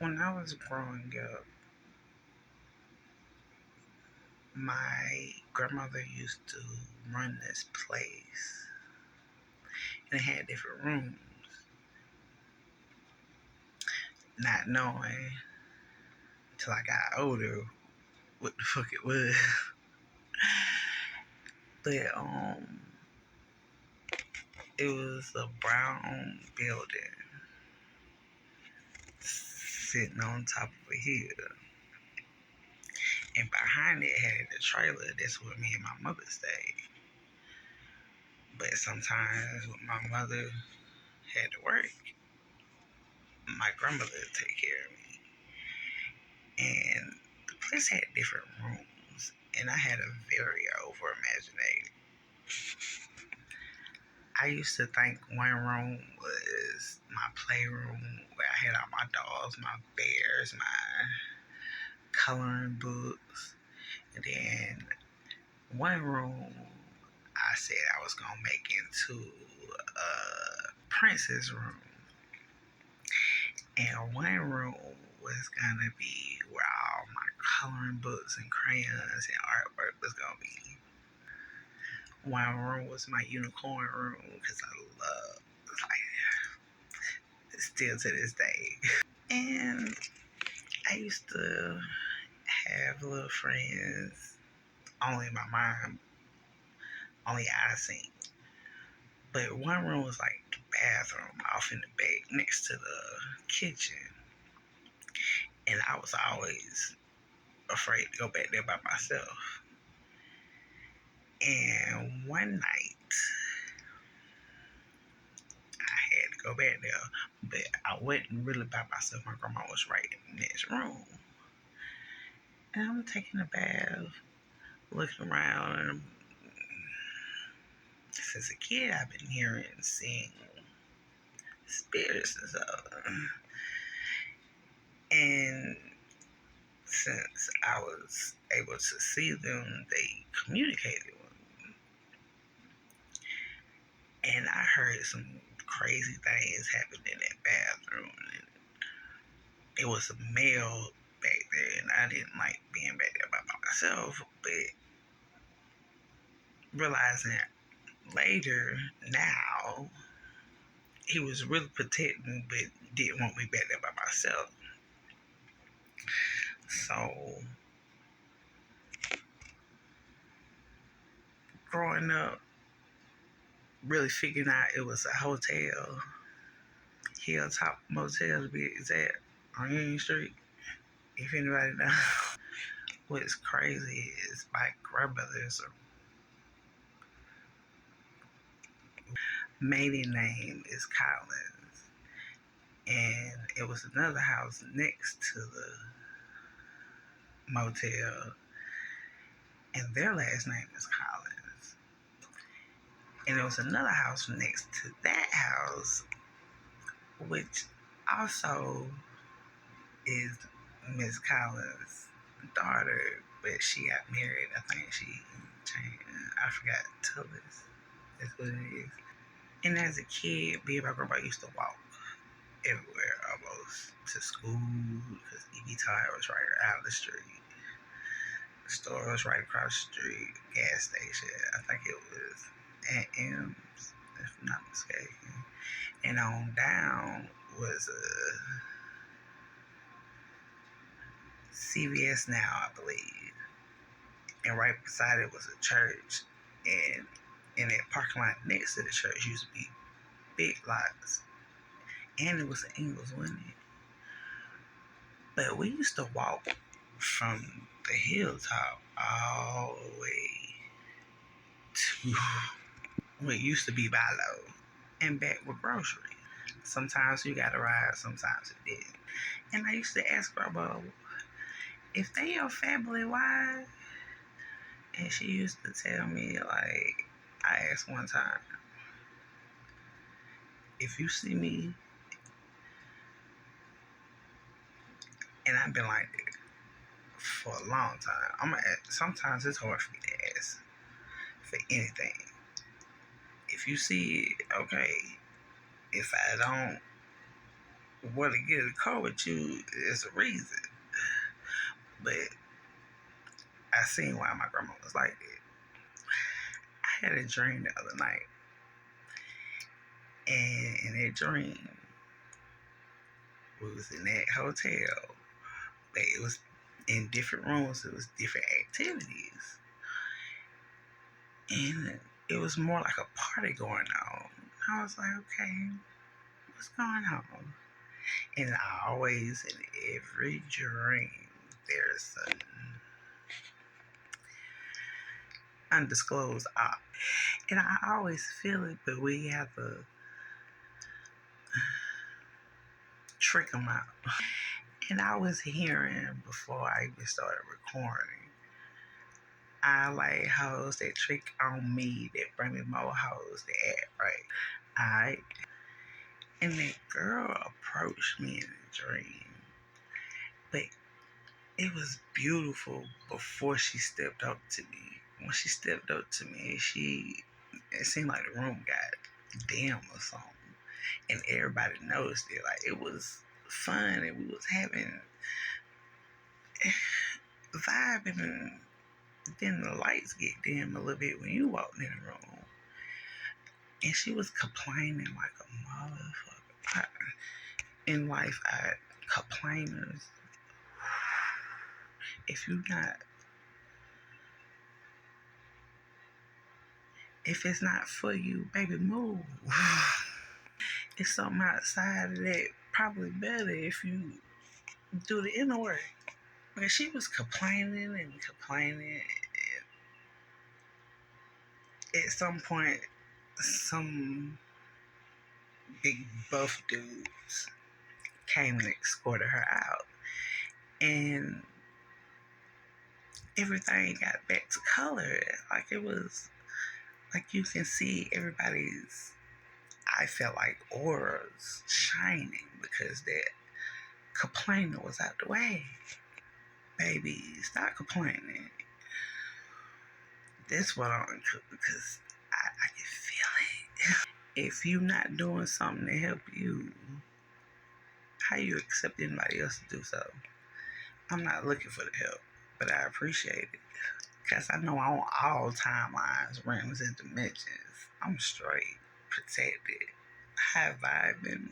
When I was growing up, my grandmother used to run this place, and it had different rooms. Not knowing until I got older what the fuck it was. But it was a brown building sitting on top of a hill, and behind it had a trailer. That's where me and my mother stayed. But sometimes when my mother had to work, my grandmother would take care of me. And the place had different rooms, and I had a very over imagination. I used to think one room was my playroom where I had all my dolls, my bears, my coloring books. And then one room I said I was going to make into a princess room. And one room was going to be where all my coloring books and crayons and artwork was going to be. One room was my unicorn room because I love, like, still to this day. And I used to have little friends, only in my mind, only I seen. But one room was like the bathroom off in the back next to the kitchen. And I was always afraid to go back there by myself. And one night, I had to go back there, but I wasn't really by myself. My grandma was right in the next room. And I'm taking a bath, looking around, and since a kid, I've been hearing and seeing spirits and stuff. And since I was able to see them, they communicated with me. And I heard some crazy things happen in that bathroom. And it was a male back there, and I didn't like being back there by myself. But realizing later, now, he was really protecting, but didn't want me back there by myself. So, growing up, really figuring out it was a hotel, Hilltop Motel to be exact, on Union Street. If anybody knows, what's crazy is my grandmother's maiden name is Collins, and it was another house next to the motel, and their last name is Collins. And there was another house next to that house, which also is Miss Collins' daughter, but she got married. I think she changed. I forgot. Tillis. That's what it is. And as a kid, me and my grandpa used to walk everywhere almost to school because EB Tire was right out the street. The store was right across the street. Gas station. I think it was at M's, if I'm not mistaken. And on down was a CVS now, I believe. And right beside it was a church. And in that parking lot next to the church used to be big lots. And it was an Ingles, wasn't it? But we used to walk from the hilltop all the way to what used to be Bilo and back with groceries. Sometimes you got to ride, sometimes it didn't. And I used to ask Grandma, if they your family, why? And she used to tell me, like, I asked one time, if you see me, and I've been like that for a long time. Sometimes it's hard for me to ask for anything. If you see it, okay. If I don't, want to get in the car with you is a reason. But I seen why my grandma was like that. I had a dream the other night, and in that dream, we was in that hotel, but it was in different rooms. It was different activities, and it was more like a party going on. I was like, okay, what's going on? And I always, in every dream, there's an undisclosed op. And I always feel it, but we have to trick them out. And I was hearing before I even started recording, I like hoes that trick on me, that bring me more hoes that act right. Alright? And that girl approached me in a dream. But it was beautiful before she stepped up to me. When she stepped up to me, it seemed like the room got dim or something. And everybody noticed it. Like, it was fun, and we was having vibing, and then the lights get dim a little bit when you walked in the room. And she was complaining like a motherfucker. In life, complainers. If it's not for you, baby, move. It's something outside of that probably better if you do the inner work. But she was complaining and complaining. At some point, some big buff dudes came and escorted her out. And everything got back to color. Like, it was like you can see everybody's, I felt like, auras shining because that complainer was out the way. Baby, stop complaining. That's what I'm because I can feel it. If you're not doing something to help you, how you accept anybody else to do so? I'm not looking for the help, but I appreciate it. Because I know on all timelines, realms, and dimensions, I'm straight, protected, high vibing.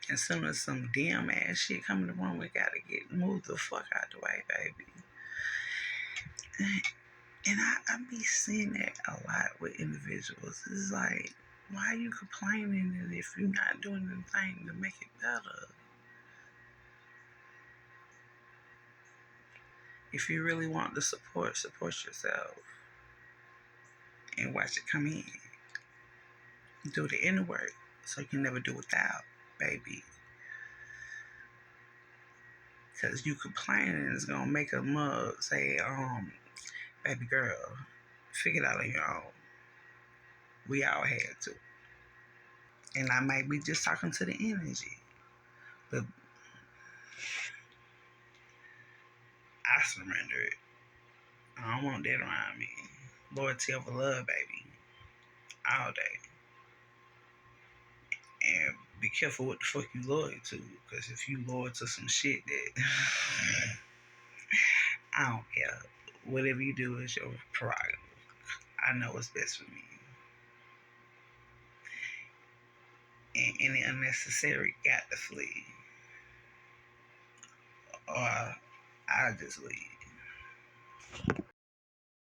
And soon as some damn ass shit come in the room, we gotta get moved the fuck out the way, baby. And I be seeing that a lot with individuals. It's like, why are you complaining if you're not doing anything to make it better? If you really want the support yourself and watch it come in. Do the inner work so you can never do without, baby. Because you complaining is going to make a mug say, baby girl, figure it out on your own. We all had to. And I might be just talking to the energy. But I surrender it. I don't want that around me. Loyalty over love, baby. All day. And be careful what the fuck you loyal to. Because if you loyal to some shit that I don't care. Whatever you do is your prerogative. I know what's best for me. And any unnecessary got to flee. Or I'll just leave.